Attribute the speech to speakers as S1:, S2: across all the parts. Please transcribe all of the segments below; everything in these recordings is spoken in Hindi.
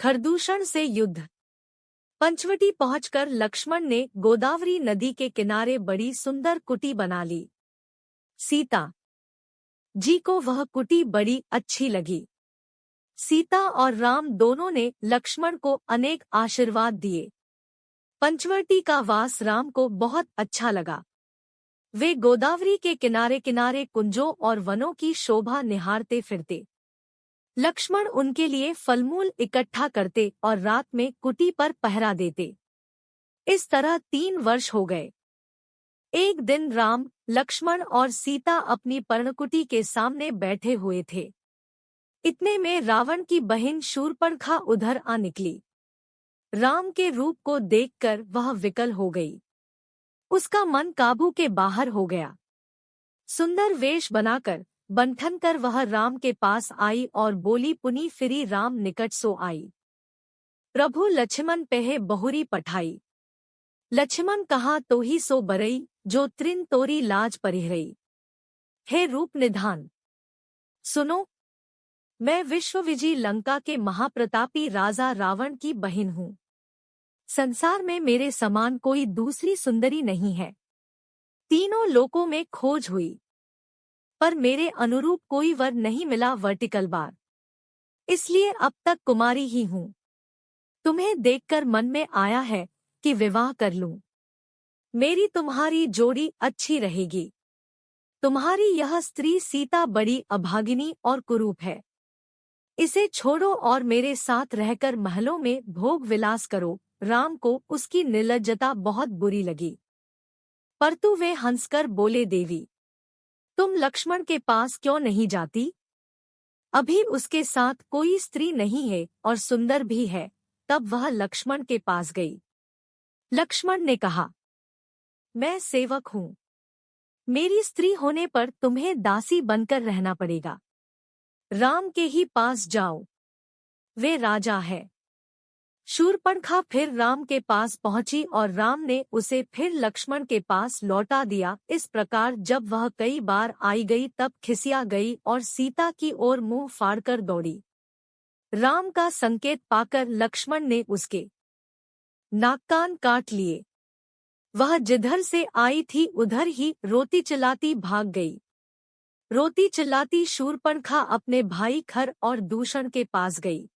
S1: खरदूषण से युद्ध। पंचवटी पहुंचकर लक्ष्मण ने गोदावरी नदी के किनारे बड़ी सुंदर कुटी बना ली। सीता जी को वह कुटी बड़ी अच्छी लगी। सीता और राम दोनों ने लक्ष्मण को अनेक आशीर्वाद दिए। पंचवटी का वास राम को बहुत अच्छा लगा। वे गोदावरी के किनारे किनारे कुंजों और वनों की शोभा निहारते फिरते। लक्ष्मण उनके लिए फलमूल इकट्ठा करते और रात में कुटी पर पहरा देते। इस तरह 3 वर्ष हो गए। एक दिन राम, लक्ष्मण और सीता अपनी पर्णकुटी के सामने बैठे हुए थे। इतने में रावण की बहन शूर्पणखा उधर आ निकली। राम के रूप को देखकर वह विकल हो गई। उसका मन काबू के बाहर हो गया। सुंदर वेश बनाकर बंठन कर वह राम के पास आई और बोली, पुनी फिरी राम निकट सो आई। प्रभु लक्ष्मण पहे बहुरी पठाई। लक्ष्मण कहा तो ही सो बरई, जो त्रिन तोरी लाज परिहरई। हे रूप निधान सुनो, मैं विश्वविजयी लंका के महाप्रतापी राजा रावण की बहन हूँ। संसार में मेरे समान कोई दूसरी सुंदरी नहीं है। तीनों लोकों में खोज हुई, पर मेरे अनुरूप कोई वर नहीं मिला वर्टिकल बार। इसलिए अब तक कुमारी ही हूँ। तुम्हें देखकर मन में आया है कि विवाह कर लूं। मेरी तुम्हारी जोड़ी अच्छी रहेगी। तुम्हारी यह स्त्री सीता बड़ी अभागिनी और कुरूप है। इसे छोड़ो और मेरे साथ रहकर महलों में भोग विलास करो। राम को उसकी निर्लज्जता बहुत बुरी लगी, परंतु वे हंसकर बोले, देवी तुम लक्ष्मण के पास क्यों नहीं जाती? अभी उसके साथ कोई स्त्री नहीं है और सुंदर भी है। तब वह लक्ष्मण के पास गई। लक्ष्मण ने कहा, मैं सेवक हूँ। मेरी स्त्री होने पर तुम्हें दासी बनकर रहना पड़ेगा। राम के ही पास जाओ, वे राजा है। शूर्पणखा फिर राम के पास पहुंची और राम ने उसे फिर लक्ष्मण के पास लौटा दिया। इस प्रकार जब वह कई बार आई गई तब खिसिया गई और सीता की ओर मुंह फाड़कर दौड़ी। राम का संकेत पाकर लक्ष्मण ने उसके नाक कान काट लिए। वह जिधर से आई थी उधर ही रोती चिल्लाती भाग गई। रोती चिल्लाती शूर्पणखा अपने भाई खर और दूषण के पास गई।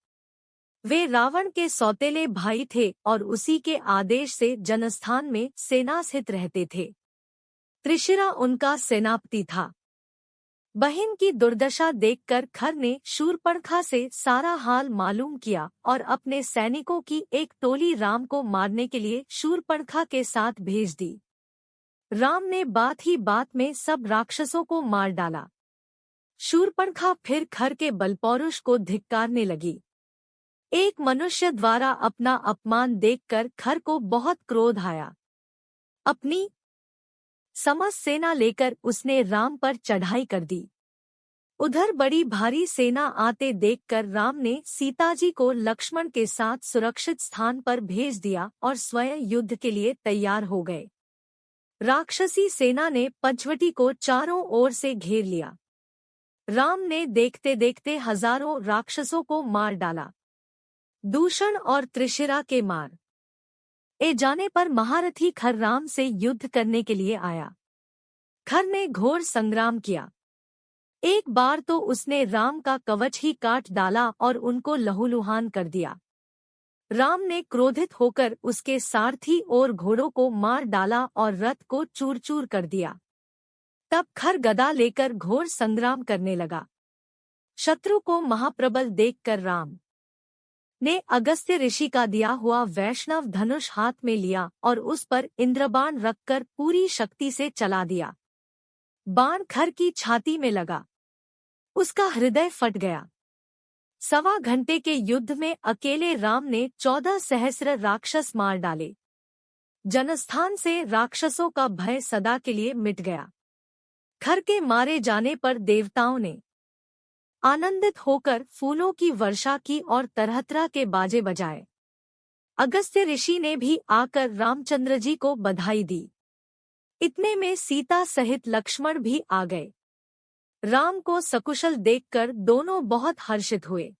S1: वे रावण के सौतेले भाई थे और उसी के आदेश से जनस्थान में सेनास्थित रहते थे। त्रिशिरा उनका सेनापति था। बहन की दुर्दशा देखकर खर ने शूर्पणखा से सारा हाल मालूम किया और अपने सैनिकों की एक टोली राम को मारने के लिए शूर्पणखा के साथ भेज दी। राम ने बात ही बात में सब राक्षसों को मार डाला। शूर्पणखा फिर खर के बलपौरुष को धिक्कारने लगी। एक मनुष्य द्वारा अपना अपमान देखकर खर को बहुत क्रोध आया। अपनी समस्त सेना लेकर उसने राम पर चढ़ाई कर दी। उधर बड़ी भारी सेना आते देखकर राम ने सीताजी को लक्ष्मण के साथ सुरक्षित स्थान पर भेज दिया और स्वयं युद्ध के लिए तैयार हो गए। राक्षसी सेना ने पंचवटी को चारों ओर से घेर लिया। राम ने देखते देखते हजारों राक्षसों को मार डाला। दूषण और त्रिशिरा के मार ए जाने पर महारथी खर राम से युद्ध करने के लिए आया। खर ने घोर संग्राम किया। एक बार तो उसने राम का कवच ही काट डाला और उनको लहूलुहान कर दिया। राम ने क्रोधित होकर उसके सारथी और घोड़ों को मार डाला और रथ को चूर चूर कर दिया। तब खर गदा लेकर घोर संग्राम करने लगा। शत्रु को महाप्रबल देखकर राम ने अगस्त्य ऋषि का दिया हुआ वैष्णव धनुष हाथ में लिया और उस पर इंद्रबाण रखकर पूरी शक्ति से चला दिया। बाण खर की छाती में लगा, उसका हृदय फट गया। 1.25 घंटे के युद्ध में अकेले राम ने 14 सहस्र राक्षस मार डाले। जनस्थान से राक्षसों का भय सदा के लिए मिट गया। खर के मारे जाने पर देवताओं ने आनंदित होकर फूलों की वर्षा की और तरह तरह के बाजे बजाए। अगस्त्य ऋषि ने भी आकर रामचंद्र जी को बधाई दी। इतने में सीता सहित लक्ष्मण भी आ गए। राम को सकुशल देखकर दोनों बहुत हर्षित हुए।